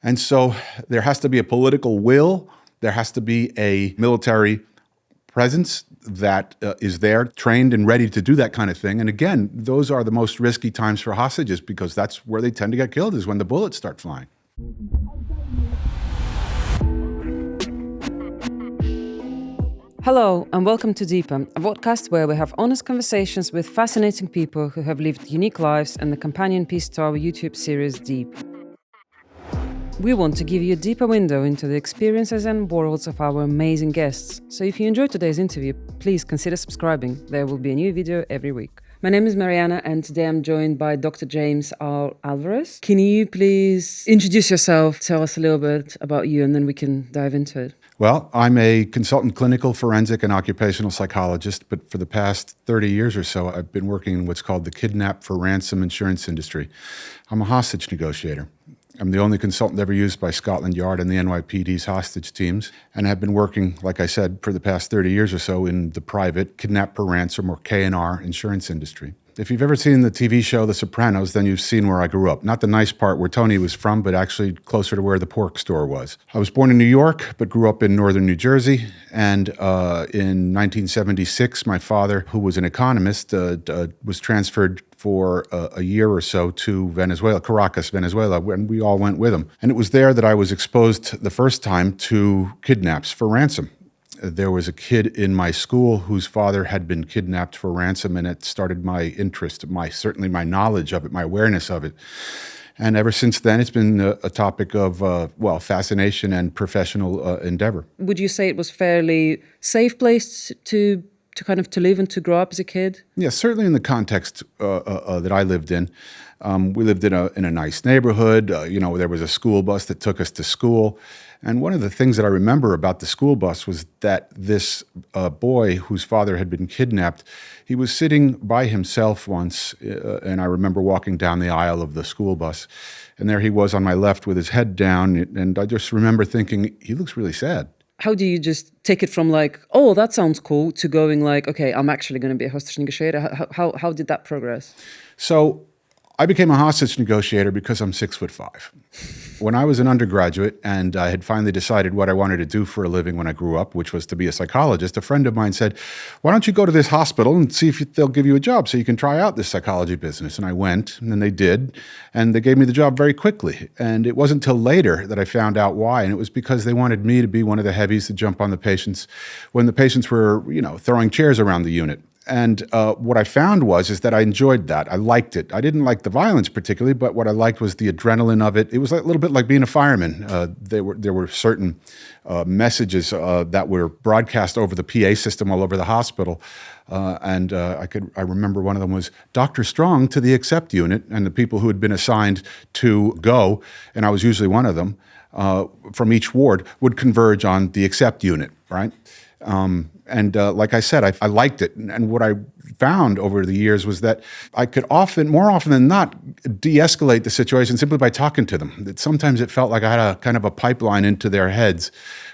And so there has to be a political will, there has to be a military presence that is there, trained and ready to do that kind of thing. And again, those are the most risky times for hostages because that's where they tend to get killed, is when the bullets start flying. Hello and welcome to Deeper, a podcast where we have honest conversations with fascinating people who have lived unique lives and the companion piece to our YouTube series Deep. We want to give you a deeper window into the experiences and worlds of our amazing guests. So if you enjoyed today's interview, please consider subscribing. There will be a new video every week. My name is Mariana and today I'm joined by Dr. James R Alvarez. Can you please introduce yourself, tell us a little bit about you, and then we can dive into it? Well, I'm a consultant clinical forensic and occupational psychologist, but for the past 30 years or so, I've been working in what's called the Kidnap For Ransom insurance industry. I'm a hostage negotiator. I'm the only consultant ever used by Scotland Yard and the NYPD's hostage teams, and have been working, like I said, for the past 30 years or so in the private Kidnap For Ransom, or K&R, insurance industry. If you've ever seen the TV show The Sopranos, then you've seen where I grew up. Not the nice part where Tony was from, but actually closer to where the pork store was. I was born in New York, but grew up in northern New Jersey. And in 1976, my father, who was an economist, was transferred for a year or so to Venezuela, Caracas, Venezuela, and we all went with him. And it was there that I was exposed the first time to Kidnaps For Ransom. There was a kid in my school whose father had been kidnapped for ransom, and it started my interest, certainly my knowledge of it, my awareness of it. And ever since then, it's been a topic of, fascination and professional endeavor. Would you say it was fairly safe place to live and to grow up as a kid? Yeah, certainly in the context that I lived in. We lived in a nice neighborhood. There was a school bus that took us to school. And one of the things that I remember about the school bus was that this boy whose father had been kidnapped, he was sitting by himself once, and I remember walking down the aisle of the school bus, and there he was on my left with his head down, and I just remember thinking, he looks really sad. How do you just take it from like, oh, that sounds cool, to going like, okay, I'm actually going to be a hostage negotiator? How did that progress? So I became a hostage negotiator because I'm 6'5". When I was an undergraduate and I had finally decided what I wanted to do for a living when I grew up, which was to be a psychologist, a friend of mine said, why don't you go to this hospital and see if they'll give you a job so you can try out this psychology business? And I went, and then they did, and they gave me the job very quickly. And it wasn't until later that I found out why, and it was because they wanted me to be one of the heavies to jump on the patients when the patients were, throwing chairs around the unit. And what I found is that I enjoyed that. I liked it. I didn't like the violence particularly, but what I liked was the adrenaline of it. It was a little bit like being a fireman. There were certain messages that were broadcast over the PA system all over the hospital. I remember one of them was Dr. Strong to the accept unit, and the people who had been assigned to go, and I was usually one of them, from each ward would converge on the accept unit, right? Like I said, I liked it. And what I found over the years was that I could more often than not, de-escalate the situation simply by talking to them. That sometimes it felt like I had a kind of a pipeline into their heads,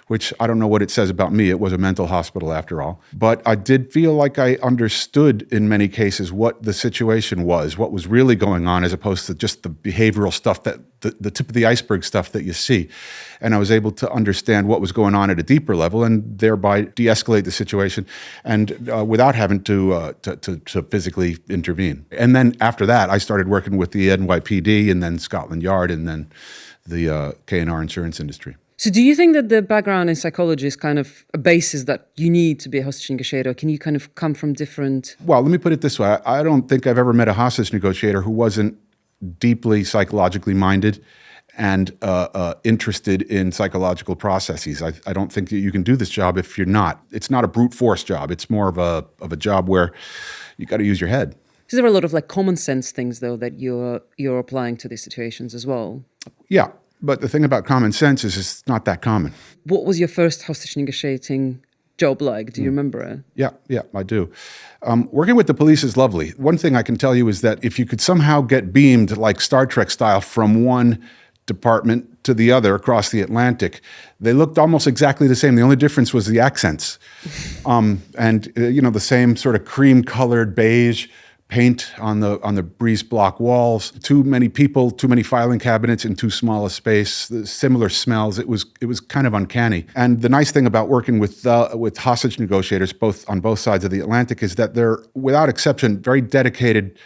which I don't know what it says about me. It was a mental hospital after all. But I did feel like I understood in many cases what the situation was, what was really going on, as opposed to just the behavioral stuff, that the tip of the iceberg stuff that you see. And I was able to understand what was going on at a deeper level and thereby de-escalate the situation and without having to physically intervene. And then after that, I started working with the NYPD and then Scotland Yard and then the K&R insurance industry. So do you think that the background in psychology is kind of a basis that you need to be a hostage negotiator? Can you kind of come from different... Well, let me put it this way. I don't think I've ever met a hostage negotiator who wasn't deeply psychologically minded and interested in psychological processes. I don't think that you can do this job if you're not. It's not a brute force job. It's more of a job where you got to use your head. So there are a lot of like common sense things though that you're applying to these situations as well. Yeah. But the thing about common sense is it's not that common. What was your first hostage negotiating job like? Do you remember it? Yeah, I do. Working with the police is lovely. One thing I can tell you is that if you could somehow get beamed like Star Trek style from one department to the other across the Atlantic, they looked almost exactly the same. The only difference was the accents. The same sort of cream-colored beige paint on the breeze block walls, too many people, too many filing cabinets in too small a space, similar smells. It was kind of uncanny. And the nice thing about working with hostage negotiators, on both sides of the Atlantic, is that they're, without exception, very dedicated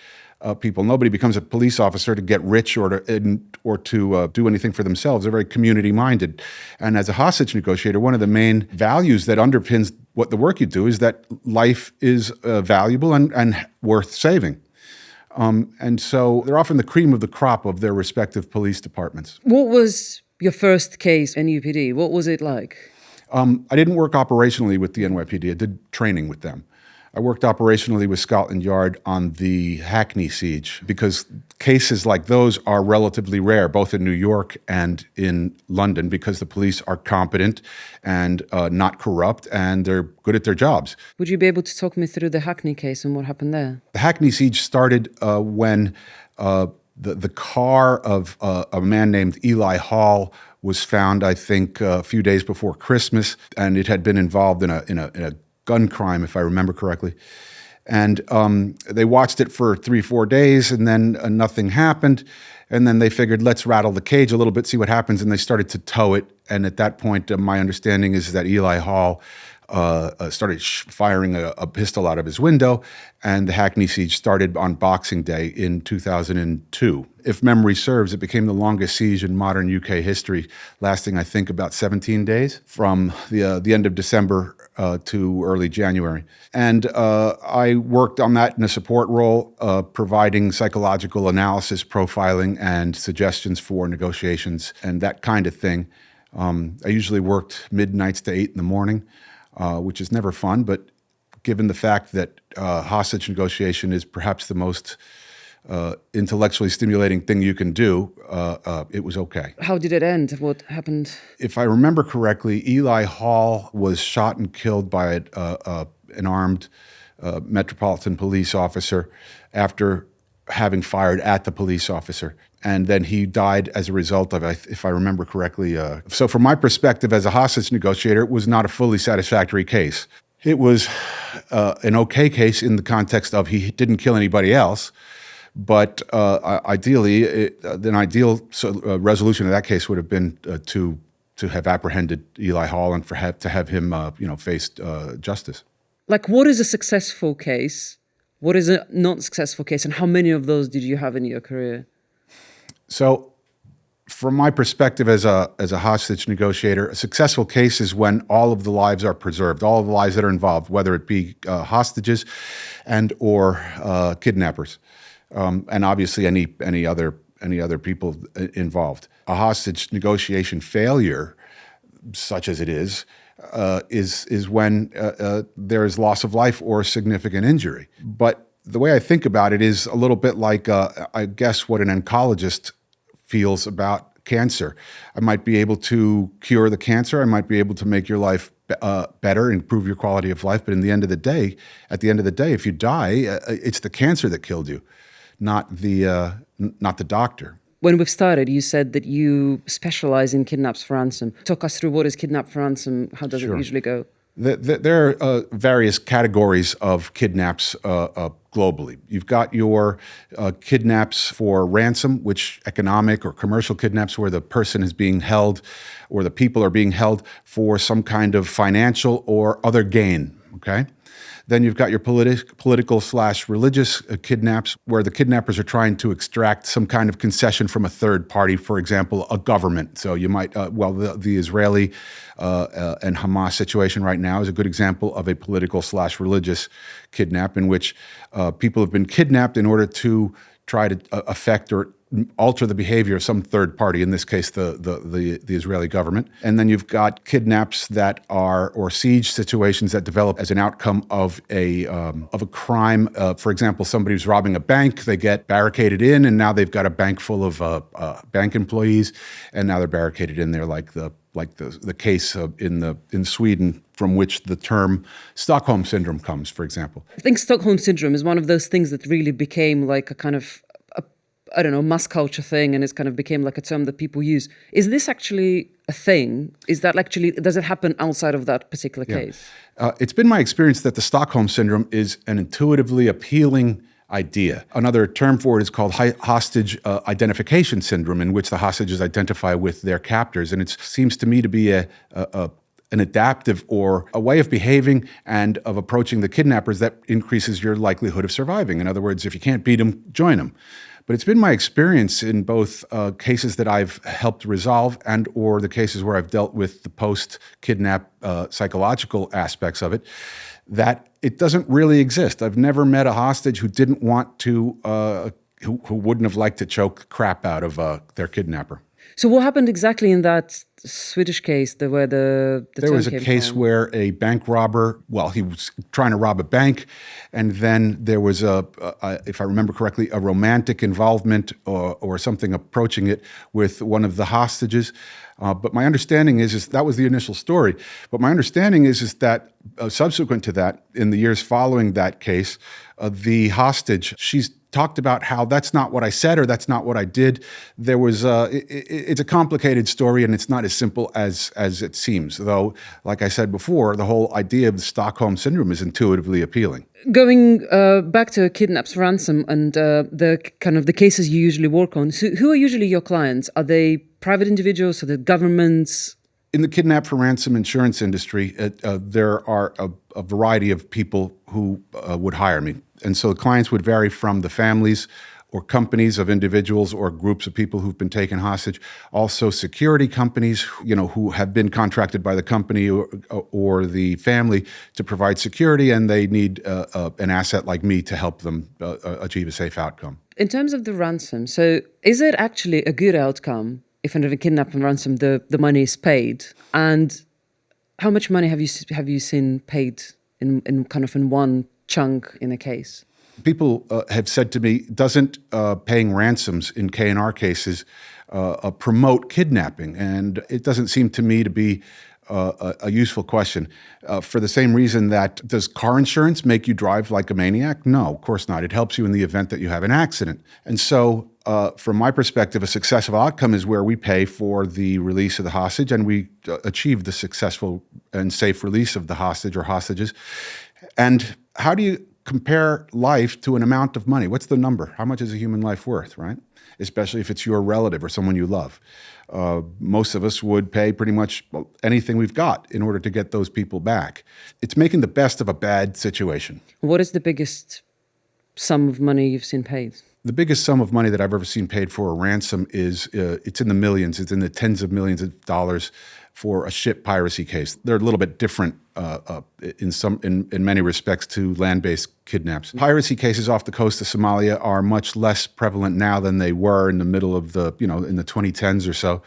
people. Nobody becomes a police officer to get rich or to do anything for themselves. They're very community-minded. And as a hostage negotiator, one of the main values that underpins what the work you do is that life is valuable and worth saving. And so they're often the cream of the crop of their respective police departments. What was your first case in UPD? What was it like? I didn't work operationally with the NYPD. I did training with them. I worked operationally with Scotland Yard on the Hackney siege because cases like those are relatively rare, both in New York and in London, because the police are competent and not corrupt, and they're good at their jobs. Would you be able to talk me through the Hackney case and what happened there? The Hackney siege started when the car of a man named Eli Hall was found, I think, a few days before Christmas, and it had been involved in a gun crime, if I remember correctly. And they watched it for 3-4 days, and then nothing happened. And then they figured, let's rattle the cage a little bit, see what happens. And they started to tow it. And at that point, my understanding is that Eli Hall started firing a pistol out of his window, and the Hackney siege started on Boxing Day in 2002. If memory serves, it became the longest siege in modern UK history, lasting, I think, about 17 days from the end of December to early January. And I worked on that in a support role, providing psychological analysis, profiling, and suggestions for negotiations and that kind of thing. I usually worked midnights to 8 in the morning, which is never fun, but given the fact that hostage negotiation is perhaps the most intellectually stimulating thing you can do, it was okay. How did it end? What happened? If I remember correctly, Eli Hall was shot and killed by an armed Metropolitan Police officer after having fired at the police officer. And then he died as a result of, if I remember correctly. So from my perspective as a hostage negotiator, it was not a fully satisfactory case. It was an okay case in the context of he didn't kill anybody else. But ideally, an ideal resolution of that case would have been to have apprehended Eli Hall and to have him, face justice. Like, what is a successful case? What is a not successful case? And how many of those did you have in your career? So, from my perspective as a hostage negotiator, a successful case is when all of the lives are preserved, all of the lives that are involved, whether it be hostages and or kidnappers. And obviously any other people involved. A hostage negotiation failure, such as it is when there is loss of life or significant injury. But the way I think about it is a little bit like, I guess, what an oncologist feels about cancer. I might be able to cure the cancer. I might be able to make your life better, improve your quality of life. But at the end of the day, if you die, it's the cancer that killed you, not the doctor. When we've started, you said that you specialize in Kidnaps for Ransom. Talk us through what is Kidnap for Ransom. How does it usually go? There are various categories of kidnaps globally. You've got your kidnaps for ransom, which economic or commercial kidnaps where the person is being held or the people are being held for some kind of financial or other gain, okay? Then you've got your political/religious kidnaps, where the kidnappers are trying to extract some kind of concession from a third party, for example, a government. So you might, the Israeli and Hamas situation right now is a good example of a political/religious kidnap in which people have been kidnapped in order to try to affect or alter the behavior of some third party, in this case, the Israeli government. And then you've got kidnaps that are, or siege situations that develop as an outcome of a crime. For example, somebody who's robbing a bank, they get barricaded in, and now they've got a bank full of bank employees, and now they're barricaded in there, like the case in Sweden, from which the term Stockholm Syndrome comes, for example. I think Stockholm Syndrome is one of those things that really became like a kind of mass culture thing, and it's kind of became like a term that people use. Is this actually a thing? Is that actually, does it happen outside of that particular case? It's been my experience that the Stockholm Syndrome is an intuitively appealing idea. Another term for it is called hostage identification syndrome, in which the hostages identify with their captors. And it seems to me to be an adaptive or a way of behaving and of approaching the kidnappers that increases your likelihood of surviving. In other words, if you can't beat them, join them. But it's been my experience in both cases that I've helped resolve and or the cases where I've dealt with the post-kidnap psychological aspects of it, that it doesn't really exist. I've never met a hostage who didn't want to, who wouldn't have liked to choke the crap out of their kidnapper. So what happened exactly in that Swedish case where the There was a case from? where a bank robber, well, he was trying to rob a bank, and then there was if I remember correctly, a romantic involvement or something approaching it with one of the hostages. But my understanding is that was the initial story. But my understanding is that subsequent to that, in the years following that case, the hostage, she's talked about how that's not what I said or that's not what I did. There was it's a complicated story, and it's not as simple as it seems. Though, like I said before, the whole idea of the Stockholm Syndrome is intuitively appealing. Going back to Kidnaps for Ransom and the kind of the cases you usually work on, so who are usually your clients? Are they private individuals or the governments? In the Kidnap for Ransom insurance industry, there are a variety of people who would hire me. And so the clients would vary from the families or companies of individuals or groups of people who've been taken hostage. Also security companies, who have been contracted by the company or the family to provide security, and they need an asset like me to help them achieve a safe outcome. In terms of the ransom, so is it actually a good outcome if under the kidnap and ransom the money is paid? And how much money have you seen paid in kind of in one chunk in a case? People have said to me, doesn't paying ransoms in K&R cases promote kidnapping? And it doesn't seem to me to be a useful question. For the same reason that, does car insurance make you drive like a maniac? No, of course not. It helps you in the event that you have an accident. And so from my perspective, a successful outcome is where we pay for the release of the hostage and we achieve the successful and safe release of the hostage or hostages. And how do you compare life to an amount of money? What's the number? How much is a human life worth, right? Especially if it's your relative or someone you love. Most of us would pay pretty much anything we've got in order to get those people back. It's making the best of a bad situation. What is the biggest sum of money you've seen paid? The biggest sum of money that I've ever seen paid for a ransom is, it's in the millions, it's in the tens of millions of dollars for a ship piracy case. They're a little bit different in many respects to land-based kidnaps. Piracy cases off the coast of Somalia are much less prevalent now than they were in the middle of the, in the 2010s or so.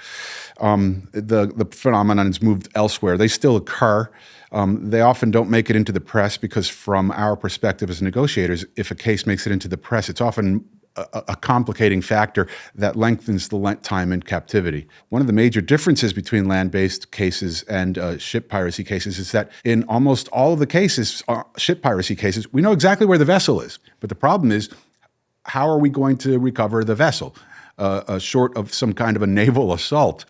The phenomenon has moved elsewhere. They still occur. They often don't make it into the press because from our perspective as negotiators, if a case makes it into the press, it's often a complicating factor that lengthens the time in captivity. One of the major differences between land-based cases and ship piracy cases is that in almost all of the cases, ship piracy cases, we know exactly where the vessel is. But the problem is, how are we going to recover the vessel, short of some kind of a naval assault?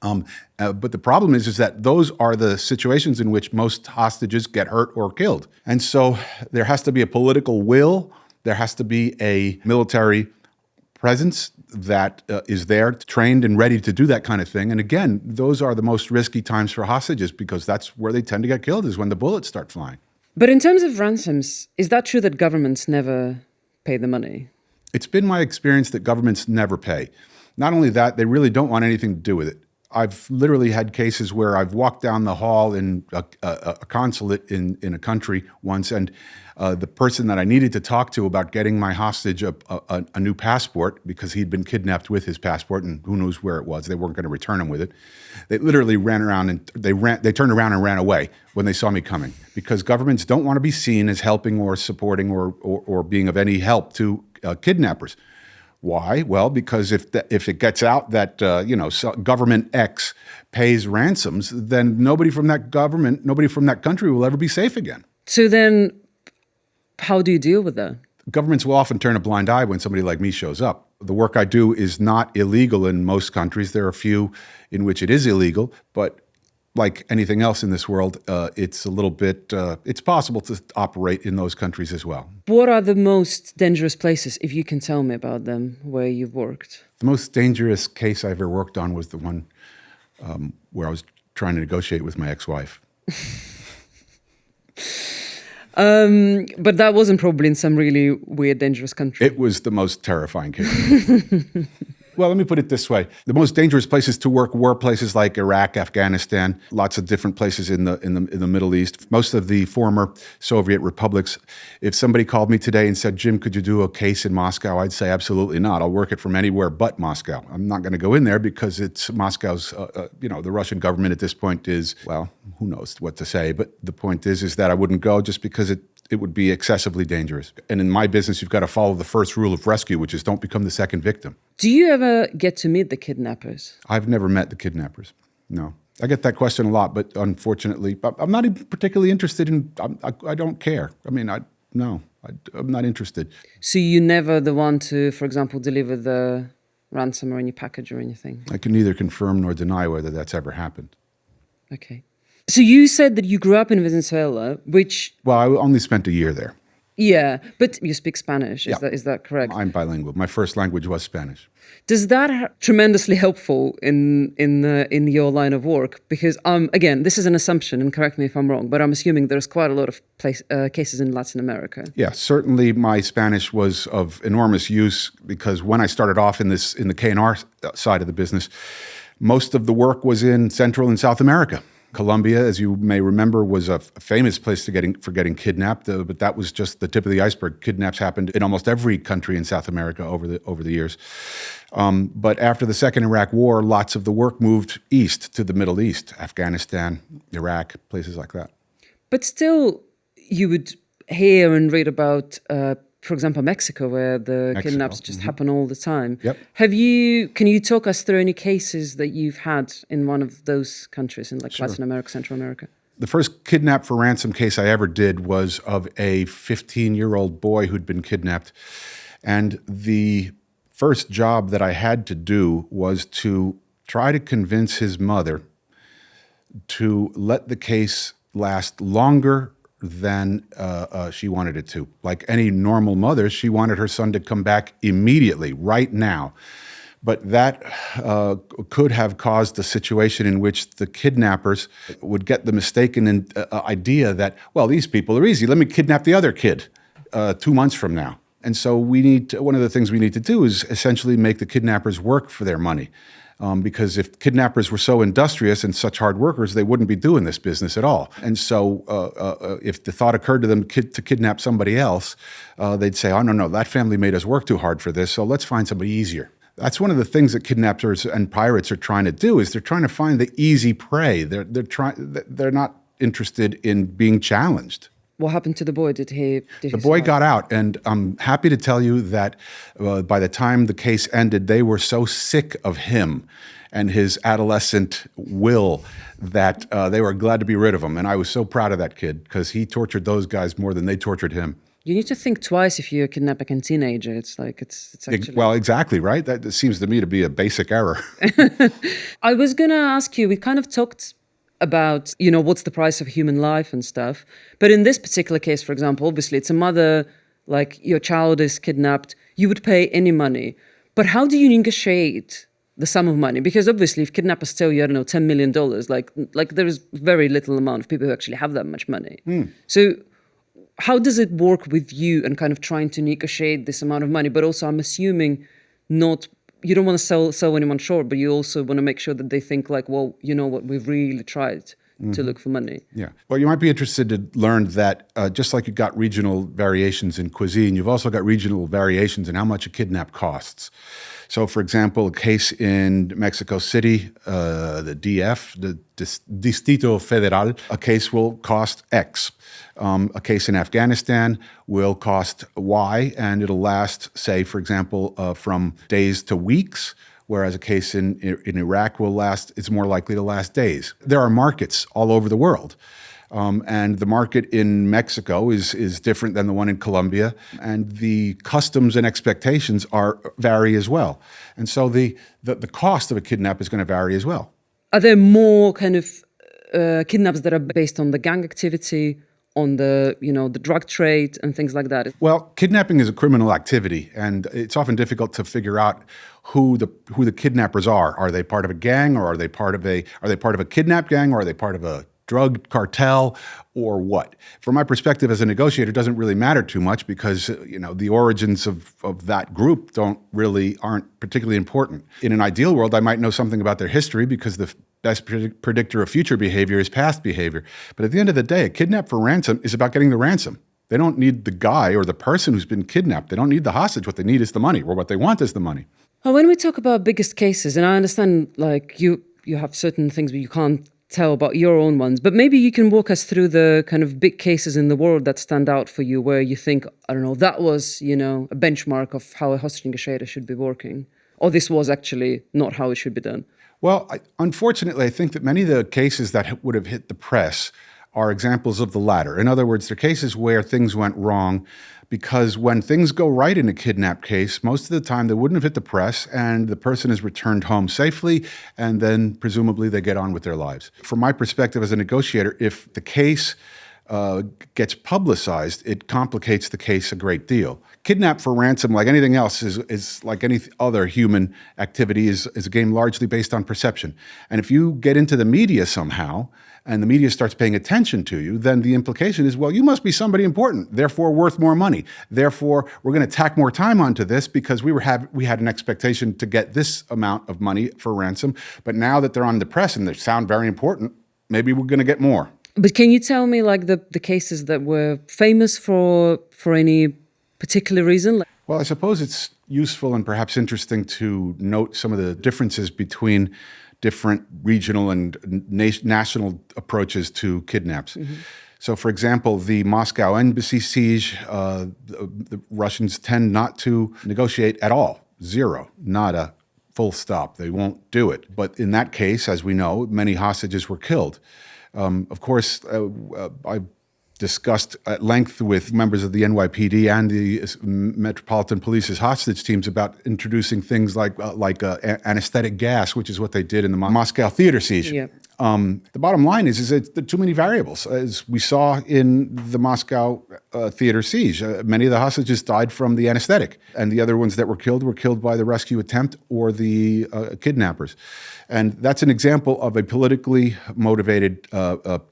But the problem is that those are the situations in which most hostages get hurt or killed. And so there has to be a political will. There has to be a military presence that is there, trained and ready to do that kind of thing. And again, those are the most risky times for hostages because that's where they tend to get killed, is when the bullets start flying. But in terms of ransoms, is that true that governments never pay the money? It's been my experience that governments never pay. Not only that, they really don't want anything to do with it. I've literally had cases where I've walked down the hall in a consulate in a country once, and the person that I needed to talk to about getting my hostage a new passport, because he'd been kidnapped with his passport and who knows where it was, they weren't going to return him with it. They literally ran around and they turned around and ran away when they saw me coming, because governments don't want to be seen as helping or supporting or being of any help to kidnappers. Why? Well, because if it gets out that government X pays ransoms, then nobody from that government, nobody from that country will ever be safe again. So then, how do you deal with that? Governments will often turn a blind eye when somebody like me shows up. The work I do is not illegal in most countries. There are a few in which it is illegal, but like anything else in this world, it's a little bit, it's possible to operate in those countries as well. What are the most dangerous places, if you can tell me about them, where you've worked? The most dangerous case I ever worked on was the one where I was trying to negotiate with my ex-wife. But that wasn't probably in some really weird, dangerous country. It was the most terrifying case. Well, let me put it this way. The most dangerous places to work were places like Iraq, Afghanistan, lots of different places in the Middle East, most of the former Soviet republics. If somebody called me today and said, Jim, could you do a case in Moscow? I'd say, absolutely not. I'll work it from anywhere but Moscow. I'm not going to go in there because it's Moscow's, the Russian government at this point is, well, who knows what to say. But the point is that I wouldn't go just because it would be excessively dangerous. And in my business, you've got to follow the first rule of rescue, which is don't become the second victim. Do you ever get to meet the kidnappers? I've never met the kidnappers, no. I get that question a lot, but unfortunately, I'm not even particularly interested in, I don't care. I mean, I'm not interested. So you're never the one to, for example, deliver the ransom or any package or anything? I can neither confirm nor deny whether that's ever happened. Okay. So you said that you grew up in Venezuela, which... Well, I only spent a year there. Yeah, but you speak Spanish, Yeah. Is that correct? I'm bilingual. My first language was Spanish. Does that tremendously helpful in your line of work? Because again, this is an assumption, and correct me if I'm wrong, but I'm assuming there's quite a lot of cases in Latin America. Yeah, certainly my Spanish was of enormous use because when I started off in the K&R side of the business, most of the work was in Central and South America. Colombia, as you may remember, was a famous place for getting kidnapped, but that was just the tip of the iceberg. Kidnaps happened in almost every country in South America over the years. But after the Second Iraq War, lots of the work moved east to the Middle East, Afghanistan, Iraq, places like that. But still, you would hear and read about, for example, Mexico, where the kidnaps just happen all the time. Yep. Can you talk us through any cases that you've had in one of those countries, in Sure. Latin America, Central America? The first Kidnap for Ransom case I ever did was of a 15-year-old boy who'd been kidnapped. And the first job that I had to do was to try to convince his mother to let the case last longer than she wanted it to. Like any normal mother, she wanted her son to come back immediately, right now. But that could have caused a situation in which the kidnappers would get the mistaken idea that, well, these people are easy. Let me kidnap the other kid 2 months from now. And so one of the things we need to do is essentially make the kidnappers work for their money. Because if kidnappers were so industrious and such hard workers, they wouldn't be doing this business at all. And so if the thought occurred to them to kidnap somebody else, they'd say, oh, no, that family made us work too hard for this, so let's find somebody easier. That's one of the things that kidnappers and pirates are trying to do, is they're trying to find the easy prey. They're not interested in being challenged. What happened to the boy? The boy got out, and I'm happy to tell you that by the time the case ended, they were so sick of him and his adolescent will that they were glad to be rid of him. And I was so proud of that kid because he tortured those guys more than they tortured him. You need to think twice if you're kidnapping a teenager. It's actually... Well, exactly, right? That seems to me to be a basic error. I was going to ask you, we kind of talked about, what's the price of human life and stuff. But in this particular case, for example, obviously it's a mother, like your child is kidnapped, you would pay any money. But how do you negotiate the sum of money? Because obviously if kidnappers tell you, I don't know, $10 million, like there is very little amount of people who actually have that much money. So how does it work with you and kind of trying to negotiate this amount of money? But also I'm assuming you don't want to sell anyone short, but you also want to make sure that they think like, well, you know what, we've really tried to look for money. Yeah. Well, you might be interested to learn that just like you've got regional variations in cuisine, you've also got regional variations in how much a kidnap costs. So, for example, a case in Mexico City, the DF, the Distrito Federal, a case will cost X. A case in Afghanistan will cost Y, and it'll last, say, for example, from days to weeks, whereas a case in Iraq it's more likely to last days. There are markets all over the world. And the market in Mexico is different than the one in Colombia, and the customs and expectations vary as well. And so the cost of a kidnap is going to vary as well. Are there more kind of kidnaps that are based on the gang activity, on the, the drug trade and things like that? Well, kidnapping is a criminal activity, and it's often difficult to figure out who the kidnappers are. Are they part of a gang, or are they part of a kidnap gang, or are they part of a drug cartel, or what? From my perspective as a negotiator, it doesn't really matter too much because the origins of that group aren't particularly important. In an ideal world, I might know something about their history because the best predictor of future behavior is past behavior. But at the end of the day, a kidnap for ransom is about getting the ransom. They don't need the guy or the person who's been kidnapped. They don't need the hostage. What they need is the money, or what they want is the money. Well, when we talk about biggest cases, and I understand you have certain things where you can't tell about your own ones, but maybe you can walk us through the kind of big cases in the world that stand out for you, where you think, I don't know, that was, a benchmark of how a hostage negotiator should be working, or this was actually not how it should be done. Well, unfortunately, I think that many of the cases that would have hit the press are examples of the latter. In other words, they're cases where things went wrong, because when things go right in a kidnap case, most of the time they wouldn't have hit the press and the person is returned home safely, and then presumably they get on with their lives. From my perspective as a negotiator, if the case gets publicized, it complicates the case a great deal. Kidnap for ransom, like anything else, is like any other human activity, is a game largely based on perception. And if you get into the media somehow, and the media starts paying attention to you, then the implication is, well, you must be somebody important, therefore worth more money. Therefore, we're going to tack more time onto this because we had an expectation to get this amount of money for ransom. But now that they're on the press and they sound very important, maybe we're going to get more. But can you tell me, like, the cases that were famous for any particular reason? Well, I suppose it's useful and perhaps interesting to note some of the differences between different regional and national approaches to kidnaps. Mm-hmm. So, for example, the Moscow embassy siege, the Russians tend not to negotiate at all. Zero, nada, full stop. They won't do it. But in that case, as we know, many hostages were killed. Of course, I've discussed at length with members of the NYPD and the Metropolitan Police's hostage teams about introducing things like anesthetic gas, which is what they did in the Moscow theater siege. Yeah. The bottom line is that there are too many variables. As we saw in the Moscow theater siege, many of the hostages died from the anesthetic, and the other ones that were killed by the rescue attempt or the kidnappers. And that's an example of a politically motivated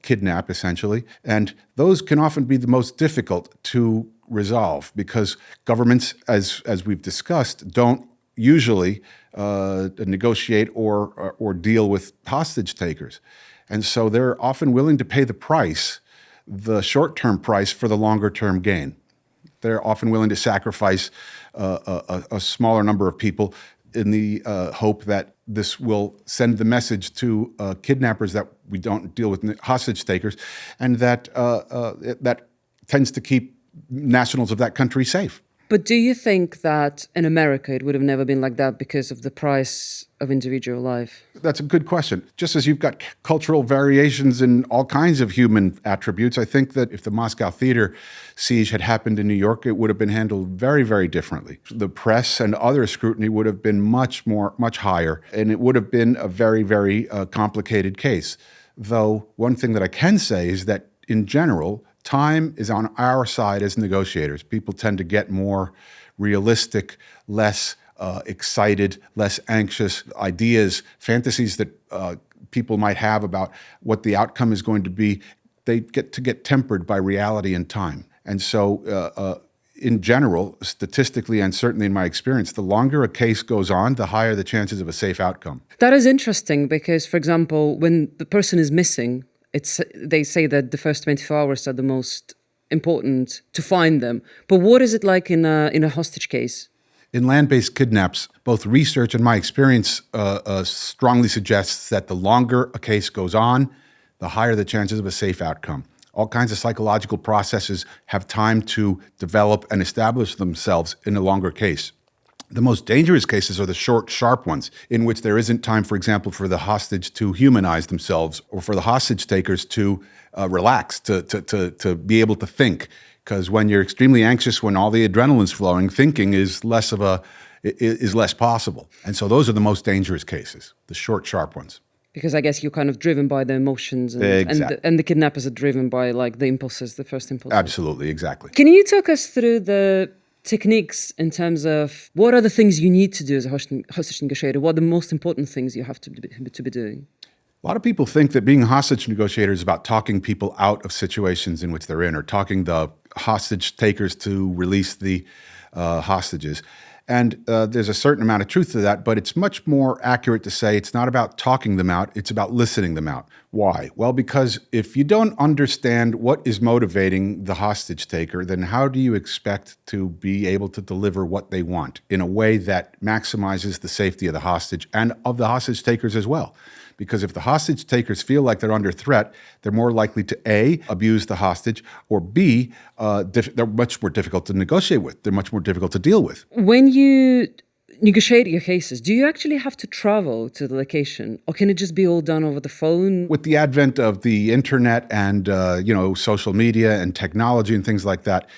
kidnap, essentially. And those can often be the most difficult to resolve because governments, as we've discussed, don't usually negotiate or deal with hostage takers. And so they're often willing to pay the price, the short-term price, for the longer-term gain. They're often willing to sacrifice a smaller number of people in the hope that this will send the message to kidnappers that we don't deal with hostage takers, and that tends to keep nationals of that country safe. But do you think that in America it would have never been like that because of the price of individual life? That's a good question. Just as you've got cultural variations in all kinds of human attributes, I think that if the Moscow theater siege had happened in New York, it would have been handled very, very differently. The press and other scrutiny would have been much higher, and it would have been a very, very complicated case. Though one thing that I can say is that in general, time is on our side as negotiators. People tend to get more realistic, less excited, less anxious ideas, fantasies that people might have about what the outcome is going to be. They get tempered by reality and time. And so in general, statistically and certainly in my experience, the longer a case goes on, the higher the chances of a safe outcome. That is interesting because, for example, when the person is missing, they say that the first 24 hours are the most important to find them. But what is it like in a hostage case? In land-based kidnaps, both research and my experience strongly suggests that the longer a case goes on, the higher the chances of a safe outcome. All kinds of psychological processes have time to develop and establish themselves in a longer case. The most dangerous cases are the short, sharp ones, in which there isn't time, for example, for the hostage to humanize themselves or for the hostage takers to relax, to be able to think. Because when you're extremely anxious, when all the adrenaline's flowing, thinking is less possible. And so those are the most dangerous cases, the short, sharp ones. Because I guess you're kind of driven by the emotions, Exactly. and the kidnappers are driven by like the impulses, the first impulses. Absolutely, exactly. Can you talk us through the techniques in terms of what are the things you need to do as a hostage negotiator? What are the most important things you have to be doing? A lot of people think that being a hostage negotiator is about talking people out of situations in which they're in, or talking the hostage takers to release the hostages. And there's a certain amount of truth to that, but it's much more accurate to say it's not about talking them out, it's about listening them out. Why? Well, because if you don't understand what is motivating the hostage taker, then how do you expect to be able to deliver what they want in a way that maximizes the safety of the hostage and of the hostage takers as well? Because if the hostage takers feel like they're under threat, they're more likely to A, abuse the hostage, or B, they're much more difficult to negotiate with. They're much more difficult to deal with. When you negotiate your cases, do you actually have to travel to the location, or can it just be all done over the phone? With the advent of the internet and social media and technology and things like that,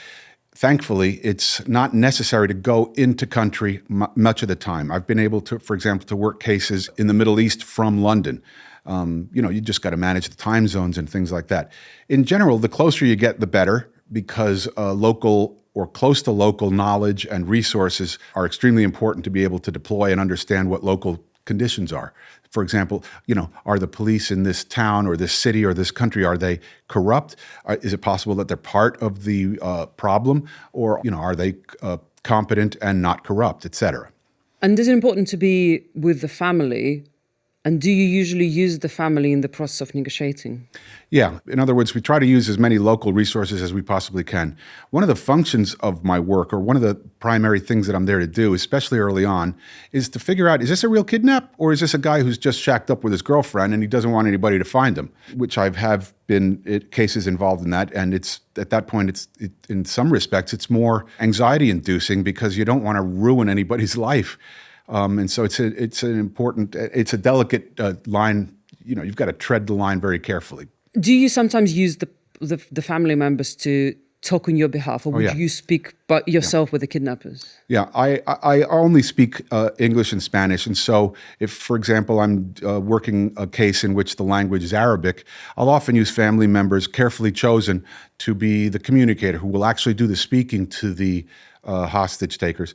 thankfully, it's not necessary to go into country much of the time. I've been able to, for example, to work cases in the Middle East from London. You just got to manage the time zones and things like that. In general, the closer you get, the better, because local or close to local knowledge and resources are extremely important to be able to deploy and understand what local conditions are. For example, are the police in this town or this city or this country, are they corrupt? Is it possible that they're part of the problem? Or, are they competent and not corrupt, et cetera? And is it important to be with the family? And do you usually use the family in the process of negotiating? Yeah. In other words, we try to use as many local resources as we possibly can. One of the functions of my work, or one of the primary things that I'm there to do, especially early on, is to figure out, is this a real kidnap, or is this a guy who's just shacked up with his girlfriend and he doesn't want anybody to find him? Which have been cases involved in that. And it's at that point, in some respects, it's more anxiety-inducing because you don't want to ruin anybody's life. And so it's a delicate line. You've got to tread the line very carefully. Do you sometimes use the family members to talk on your behalf, or would you speak by yourself with the kidnappers? Yeah, I only speak English and Spanish. And so if, for example, I'm working a case in which the language is Arabic, I'll often use family members carefully chosen to be the communicator who will actually do the speaking to the hostage takers.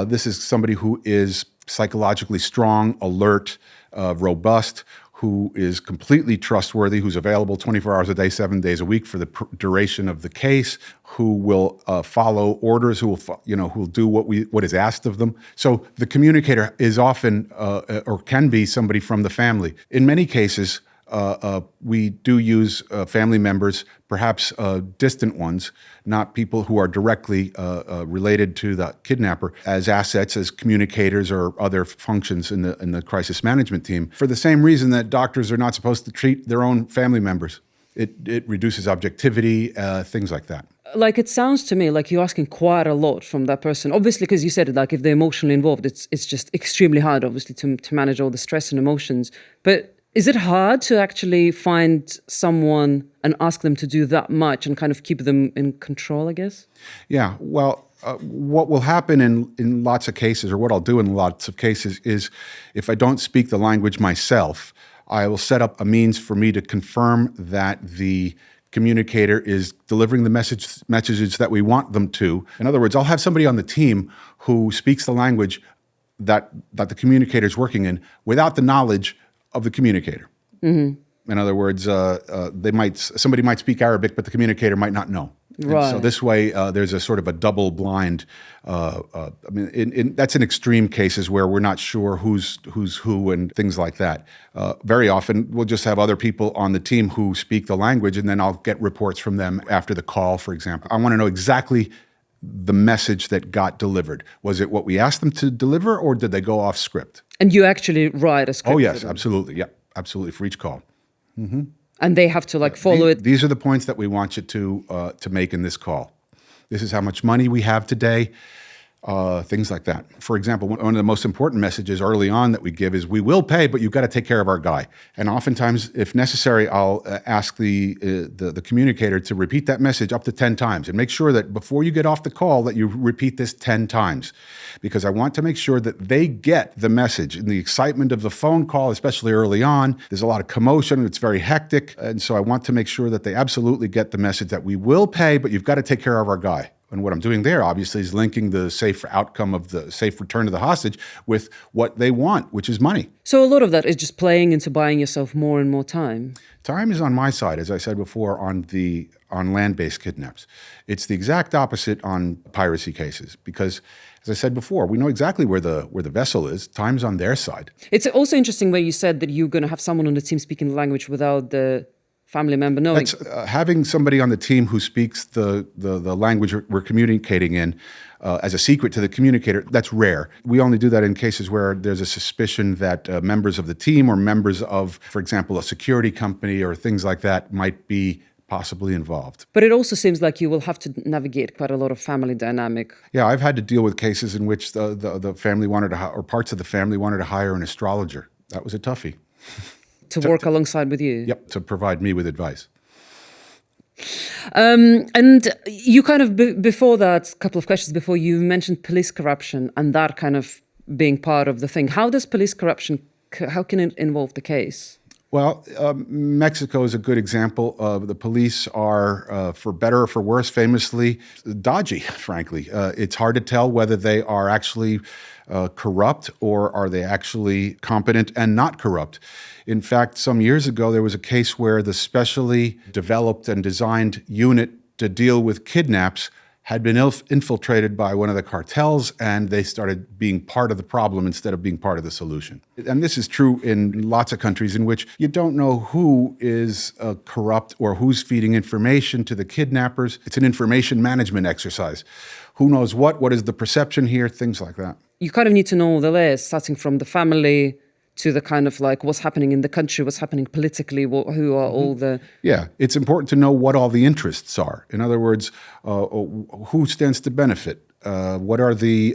This is somebody who is psychologically strong, alert, robust, who is completely trustworthy, who's available 24 hours a day, 7 days a week for the duration of the case, who will follow orders, who will do what is asked of them. So the communicator is often or can be somebody from the family. In many cases, we do use family members, perhaps distant ones, not people who are directly related to the kidnapper, as assets, as communicators or other functions in the crisis management team, for the same reason that doctors are not supposed to treat their own family members. It reduces objectivity, things like that. Like, it sounds to me like you're asking quite a lot from that person. Obviously, because you said it, like if they're emotionally involved, it's just extremely hard, obviously, to manage all the stress and emotions. But is it hard to actually find someone and ask them to do that much and kind of keep them in control, I guess? Yeah, well, what will happen in lots of cases, or what I'll do in lots of cases, is if I don't speak the language myself, I will set up a means for me to confirm that the communicator is delivering the messages that we want them to. In other words, I'll have somebody on the team who speaks the language that the communicator is working in without the knowledge of the communicator. Mm-hmm. In other words, somebody might speak Arabic, but the communicator might not know. Right. And so this way, there's a sort of a double blind. That's in extreme cases where we're not sure who's who and things like that. Very often, we'll just have other people on the team who speak the language, and then I'll get reports from them after the call, for example. I want to know exactly the message that got delivered. Was it what we asked them to deliver, or did they go off script? And you actually write a script? Oh, yes, absolutely. Yeah, absolutely, for each call. Mm-hmm. And they have to follow it? These are the points that we want you to make in this call. This is how much money we have today. things like that. For example, one of the most important messages early on that we give is, we will pay, but you've got to take care of our guy. And oftentimes, if necessary, I'll ask the communicator to repeat that message up to 10 times and make sure that before you get off the call that you repeat this 10 times, because I want to make sure that they get the message. In the excitement of the phone call, especially early on, there's a lot of commotion, it's very hectic, and so I want to make sure that they absolutely get the message that we will pay, but you've got to take care of our guy. And what I'm doing there, obviously, is linking the safe outcome of the safe return of the hostage with what they want, which is money. So a lot of that is just playing into buying yourself more and more time. Time is on my side, as I said before, on land-based kidnaps. It's the exact opposite on piracy cases, because, as I said before, we know exactly where the vessel is. Time's on their side. It's also interesting where you said that you're going to have someone on the team speaking the language without the family member knowing. That's, having somebody on the team who speaks the language we're communicating in as a secret to the communicator, that's rare. We only do that in cases where there's a suspicion that members of the team or members of, for example, a security company or things like that might be possibly involved. But it also seems like you will have to navigate quite a lot of family dynamic. Yeah, I've had to deal with cases in which the family wanted to, or parts of the family wanted to hire an astrologer. That was a toughie. To work alongside with you? Yep, to provide me with advice. And you kind of, before that, a couple of questions before, you mentioned police corruption and that kind of being part of the thing. How does police corruption, how can it involve the case? Well, Mexico is a good example. The police are, for better or for worse, famously dodgy, frankly. It's hard to tell whether they are actually corrupt or are they actually competent and not corrupt. In fact, some years ago, there was a case where the specially developed and designed unit to deal with kidnaps had been infiltrated by one of the cartels, and they started being part of the problem instead of being part of the solution. And this is true in lots of countries in which you don't know who is corrupt or who's feeding information to the kidnappers. It's an information management exercise. Who knows what is the perception here, things like that. You kind of need to know all the layers, starting from the family to the kind of like what's happening in the country, what's happening politically, who are all the... Yeah, it's important to know what all the interests are. In other words, who stands to benefit? What are the,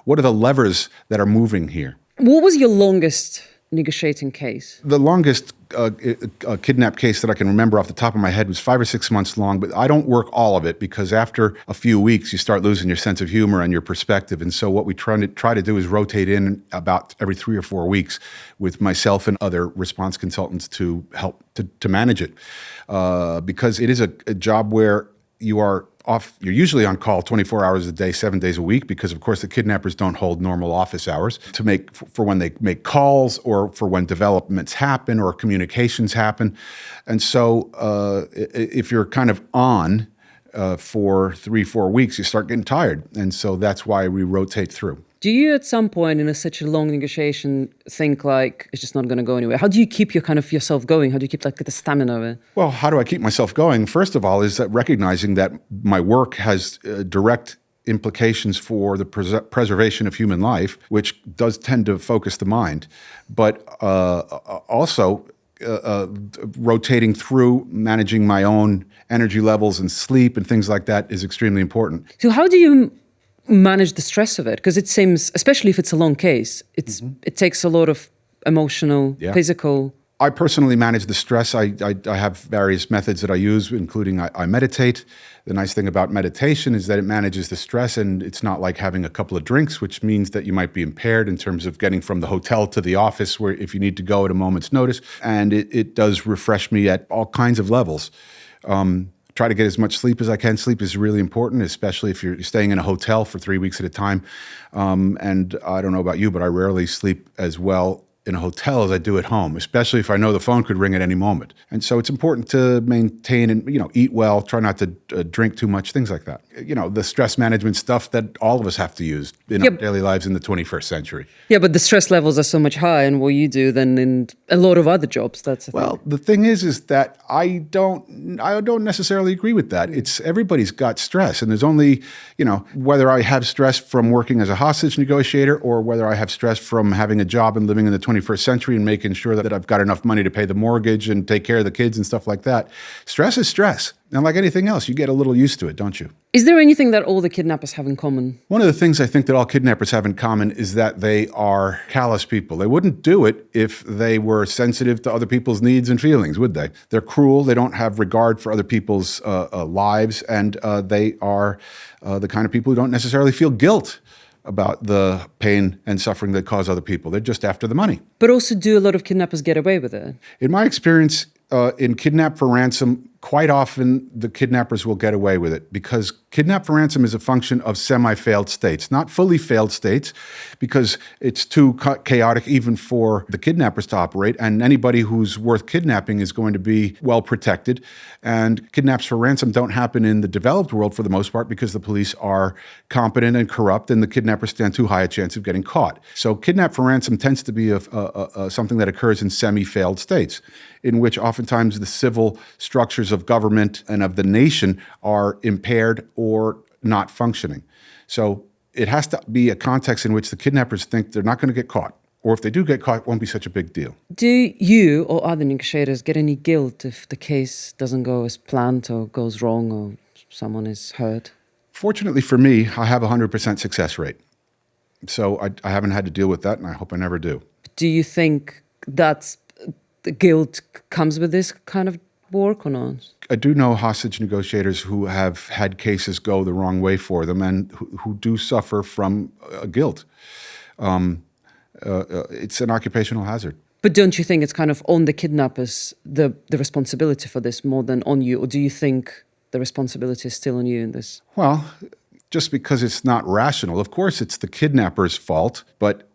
what are the levers that are moving here? What was your longest negotiating case? The longest kidnap case that I can remember off the top of my head was 5 or 6 months long, but I don't work all of it because after a few weeks you start losing your sense of humor and your perspective. And so what we try to do is rotate in about every 3 or 4 weeks with myself and other response consultants to help to manage it. Because it is a job where you're usually on call 24 hours a day, 7 days a week, because of course the kidnappers don't hold normal office hours to make for when they make calls or for when developments happen or communications happen. And so if you're kind of on for 3-4 weeks, you start getting tired. And so that's why we rotate through. Do you at some point in such a long negotiation think like it's just not going to go anywhere? How do you keep yourself going? How do you keep like the stamina of it? Well, how do I keep myself going? First of all, is that recognizing that my work has direct implications for the preservation of human life, which does tend to focus the mind, but also rotating through, managing my own energy levels and sleep and things like that is extremely important. So how do you manage the stress of it? Because it seems, especially if it's a long case, it takes a lot of emotional, physical. I personally manage the stress. I have various methods that I use, including I meditate. The nice thing about meditation is that it manages the stress, and it's not like having a couple of drinks, which means that you might be impaired in terms of getting from the hotel to the office where if you need to go at a moment's notice. And it does refresh me at all kinds of levels. Try to get as much sleep as I can. Sleep is really important, especially if you're staying in a hotel for 3 weeks at a time. And I don't know about you, but I rarely sleep as well in a hotel as I do at home, especially if I know the phone could ring at any moment. And so it's important to maintain and, eat well, try not to drink too much, things like that. The stress management stuff that all of us have to use in our daily lives in the 21st century. Yeah, but the stress levels are so much higher in what you do than in a lot of other jobs. That's the thing. Well, the thing is that I don't necessarily agree with that. It's everybody's got stress, and there's only, whether I have stress from working as a hostage negotiator or whether I have stress from having a job and living in the 21st century and making sure that I've got enough money to pay the mortgage and take care of the kids and stuff like that. Stress is stress. And like anything else, you get a little used to it, don't you? Is there anything that all the kidnappers have in common? One of the things I think that all kidnappers have in common is that they are callous people. They wouldn't do it if they were sensitive to other people's needs and feelings, would they? They're cruel. They don't have regard for other people's lives. And they are the kind of people who don't necessarily feel guilt about the pain and suffering that cause other people. They're just after the money. But also, do a lot of kidnappers get away with it? In my experience, in Kidnap for Ransom, quite often the kidnappers will get away with it because Kidnap for Ransom is a function of semi-failed states, not fully failed states, because it's too chaotic even for the kidnappers to operate, and anybody who's worth kidnapping is going to be well protected. And kidnaps for ransom don't happen in the developed world for the most part because the police are competent and corrupt, and the kidnappers stand too high a chance of getting caught. So Kidnap for Ransom tends to be something that occurs in semi-failed states, in which oftentimes the civil structures of government and of the nation are impaired or not functioning. So it has to be a context in which the kidnappers think they're not going to get caught. Or if they do get caught, it won't be such a big deal. Do you or other negotiators get any guilt if the case doesn't go as planned or goes wrong or someone is hurt? Fortunately for me, I have a 100% success rate. So I haven't had to deal with that, and I hope I never do. Do you think that the guilt comes with this kind of work or not? I do know hostage negotiators who have had cases go the wrong way for them and who do suffer from guilt. It's an occupational hazard. But don't you think it's kind of on the kidnappers, the responsibility for this more than on you? Or do you think the responsibility is still on you in this? Well, just because it's not rational, of course it's the kidnapper's fault, but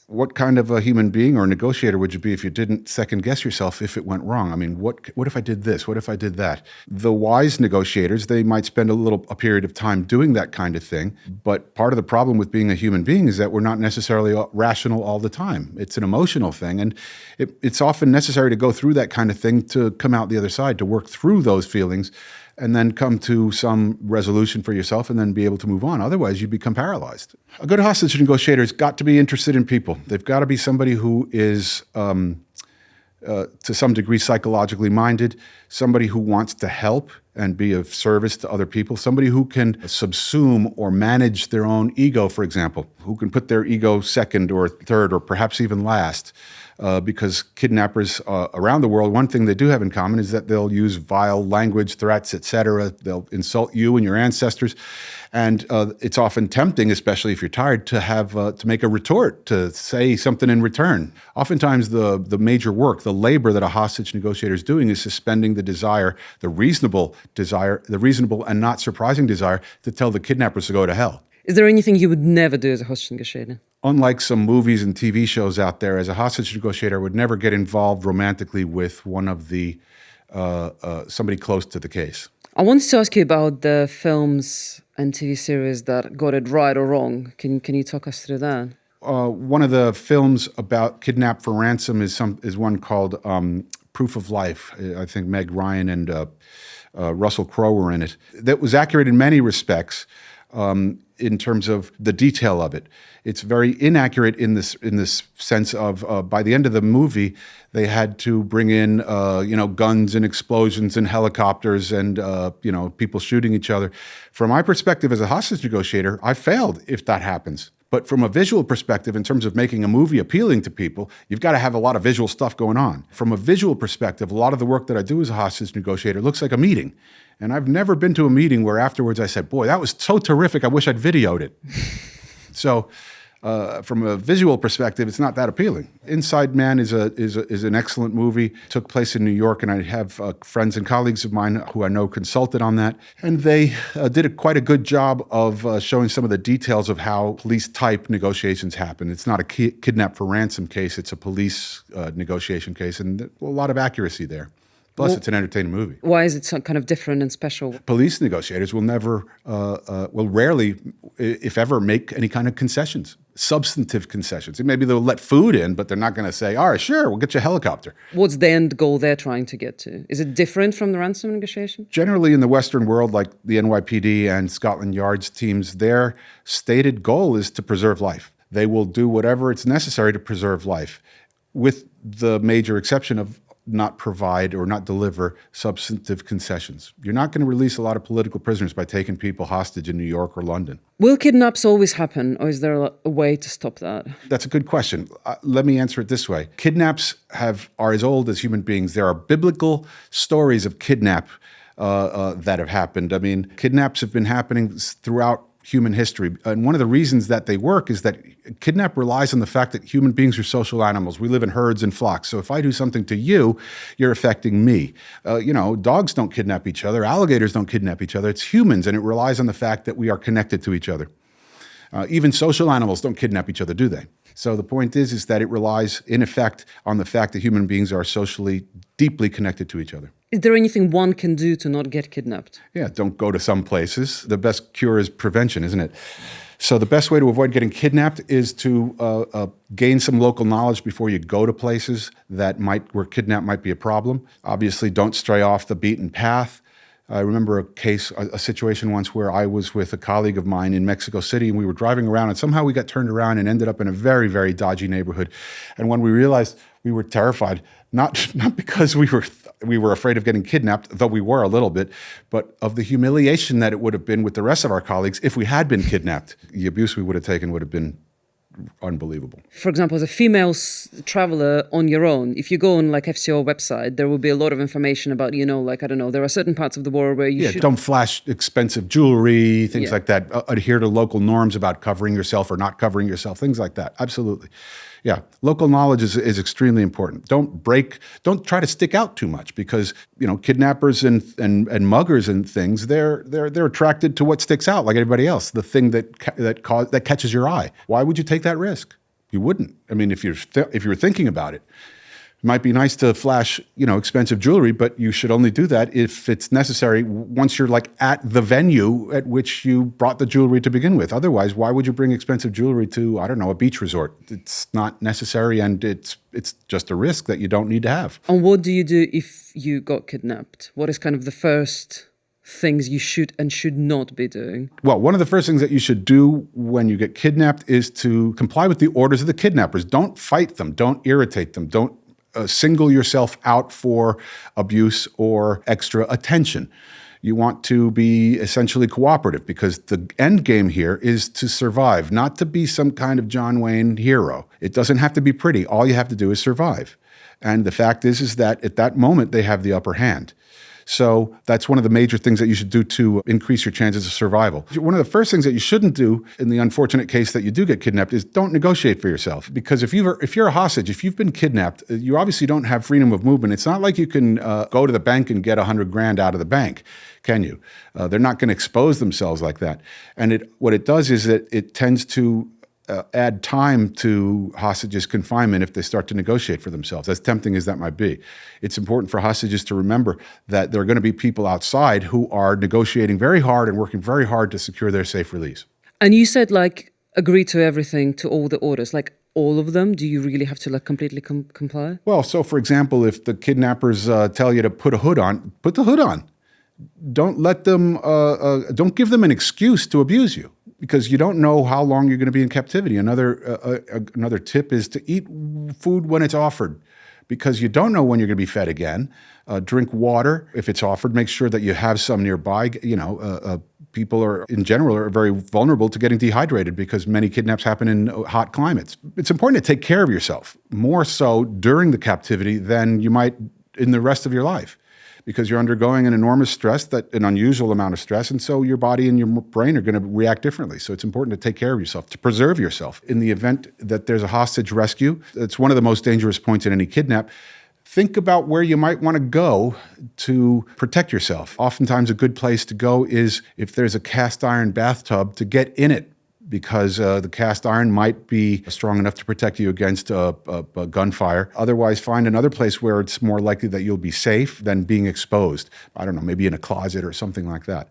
what kind of a human being or negotiator would you be if you didn't second guess yourself if it went wrong? I mean, what if I did this? What if I did that? The wise negotiators, they might spend a period of time doing that kind of thing. But part of the problem with being a human being is that we're not necessarily rational all the time. It's an emotional thing. And it's often necessary to go through that kind of thing to come out the other side, to work through those feelings and then come to some resolution for yourself and then be able to move on. Otherwise, you become paralyzed. A good hostage negotiator has got to be interested in people. They've got to be somebody who is, to some degree, psychologically minded, somebody who wants to help and be of service to other people, somebody who can subsume or manage their own ego, for example, who can put their ego second or third or perhaps even last. Because kidnappers around the world, one thing they do have in common is that they'll use vile language, threats, etc. They'll insult you and your ancestors. And it's often tempting, especially if you're tired, to have to make a retort, to say something in return. Oftentimes the major work, the labor that a hostage negotiator is doing is suspending the desire, the reasonable and not surprising desire to tell the kidnappers to go to hell. Is there anything you would never do as a hostage negotiator? Unlike some movies and TV shows out there, as a hostage negotiator, I would never get involved romantically with one of the somebody close to the case. I wanted to ask you about the films and TV series that got it right or wrong. Can you talk us through that? One of the films about Kidnap for Ransom is one called Proof of Life. I think Meg Ryan and Russell Crowe were in it. That was accurate in many respects. In terms of the detail of it. It's very inaccurate in this sense of by the end of the movie, they had to bring in guns and explosions and helicopters and people shooting each other. From my perspective as a hostage negotiator, I failed if that happens. But from a visual perspective, in terms of making a movie appealing to people, you've got to have a lot of visual stuff going on. From a visual perspective, a lot of the work that I do as a hostage negotiator looks like a meeting. And I've never been to a meeting where afterwards I said, boy, that was so terrific, I wish I'd videoed it. So from a visual perspective, it's not that appealing. Inside Man is an excellent movie. It took place in New York, and I have friends and colleagues of mine who I know consulted on that. And they did quite a good job of showing some of the details of how police-type negotiations happen. It's not a kidnap for ransom case. It's a police negotiation case, and a lot of accuracy there. Plus, it's an entertaining movie. Why is it so kind of different and special? Police negotiators will rarely, if ever, make any kind of concessions, substantive concessions. Maybe they'll let food in, but they're not going to say, all right, sure, we'll get you a helicopter. What's the end goal they're trying to get to? Is it different from the ransom negotiation? Generally, in the Western world, like the NYPD and Scotland Yard's teams, their stated goal is to preserve life. They will do whatever it's necessary to preserve life. with the major exception of not provide or not deliver substantive concessions. You're not going to release a lot of political prisoners by taking people hostage in New York or London. Will kidnaps always happen, or is there a way to stop that? That's a good question. Let me answer it this way. Kidnaps are as old as human beings. There are biblical stories of kidnap that have happened. I mean, kidnaps have been happening throughout human history. And one of the reasons that they work is that kidnap relies on the fact that human beings are social animals. We live in herds and flocks. So if I do something to you, you're affecting me. Dogs don't kidnap each other. Alligators don't kidnap each other. It's humans, and it relies on the fact that we are connected to each other. Even social animals don't kidnap each other, do they? So the point is that it relies, in effect, on the fact that human beings are socially deeply connected to each other. Is there anything one can do to not get kidnapped? Yeah, don't go to some places. The best cure is prevention, isn't it? So the best way to avoid getting kidnapped is to gain some local knowledge before you go to places where kidnap might be a problem. Obviously, don't stray off the beaten path. I remember a situation once where I was with a colleague of mine in Mexico City, and we were driving around, and somehow we got turned around and ended up in a very, very dodgy neighborhood. And when we realized, we were terrified, not because we were afraid of getting kidnapped, though we were a little bit, but of the humiliation that it would have been with the rest of our colleagues if we had been kidnapped. The abuse we would have taken would have been unbelievable. For example, as a female traveler on your own, if you go on like FCO website, there will be a lot of information about, there are certain parts of the world where you should... don't flash expensive jewelry, things like that. Adhere to local norms about covering yourself or not covering yourself, things like that. Absolutely. Yeah, local knowledge is extremely important. Don't try to stick out too much because, kidnappers and muggers and things, they're attracted to what sticks out like everybody else, the thing that catches your eye. Why would you take that risk? You wouldn't. I mean, if you're thinking about it, it might be nice to flash, expensive jewelry, but you should only do that if it's necessary once you're like at the venue at which you brought the jewelry to begin with. Otherwise, why would you bring expensive jewelry to, a beach resort? It's not necessary, and it's just a risk that you don't need to have. And what do you do if you got kidnapped? What is kind of the first things you should and should not be doing? Well, one of the first things that you should do when you get kidnapped is to comply with the orders of the kidnappers. Don't fight them. Don't irritate them. Don't single yourself out for abuse or extra attention. You want to be essentially cooperative because the end game here is to survive, not to be some kind of John Wayne hero. It doesn't have to be pretty. All you have to do is survive. And the fact is that at that moment, they have the upper hand. So that's one of the major things that you should do to increase your chances of survival. One of the first things that you shouldn't do in the unfortunate case that you do get kidnapped is don't negotiate for yourself. Because if you're a hostage, if you've been kidnapped, you obviously don't have freedom of movement. It's not like you can go to the bank and get $100,000 out of the bank, can you? They're not going to expose themselves like that. And what it does is that it tends to add time to hostages' confinement if they start to negotiate for themselves, as tempting as that might be. It's important for hostages to remember that there are going to be people outside who are negotiating very hard and working very hard to secure their safe release. And you said, agree to everything, to all the orders, all of them? Do you really have to completely comply? Well, so for example, if the kidnappers tell you to put a hood on, put the hood on. Don't let them, don't give them an excuse to abuse you, because you don't know how long you're going to be in captivity. Another tip is to eat food when it's offered, because you don't know when you're going to be fed again. Drink water if it's offered. Make sure that you have some nearby. People in general are very vulnerable to getting dehydrated because many kidnaps happen in hot climates. It's important to take care of yourself, more so during the captivity than you might in the rest of your life, because you're undergoing an enormous stress, an unusual amount of stress, and so your body and your brain are going to react differently. So it's important to take care of yourself, to preserve yourself. In the event that there's a hostage rescue, it's one of the most dangerous points in any kidnap. Think about where you might want to go to protect yourself. Oftentimes a good place to go is if there's a cast iron bathtub, to get in it, because the cast iron might be strong enough to protect you against gunfire. Otherwise, find another place where it's more likely that you'll be safe than being exposed. I don't know, maybe in a closet or something like that.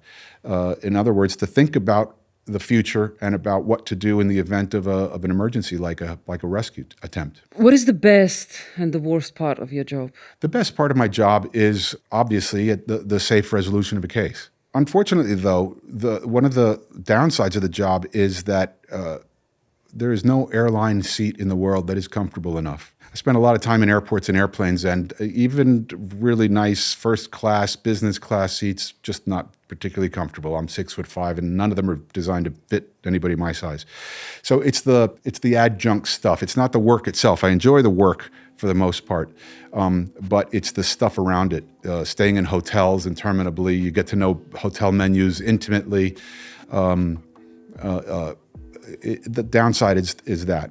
In other words, to think about the future and about what to do in the event of an emergency like a rescue attempt. What is the best and the worst part of your job? The best part of my job is obviously the safe resolution of a case. Unfortunately, though, one of the downsides of the job is that There is no airline seat in the world that is comfortable enough. I spent a lot of time in airports and airplanes, and even really nice first class, business class seats, just not particularly comfortable. I'm 6'5", and none of them are designed to fit anybody my size. So it's the adjunct stuff. It's not the work itself. I enjoy the work for the most part, but it's the stuff around it. Staying in hotels interminably, you get to know hotel menus intimately. The downside is that.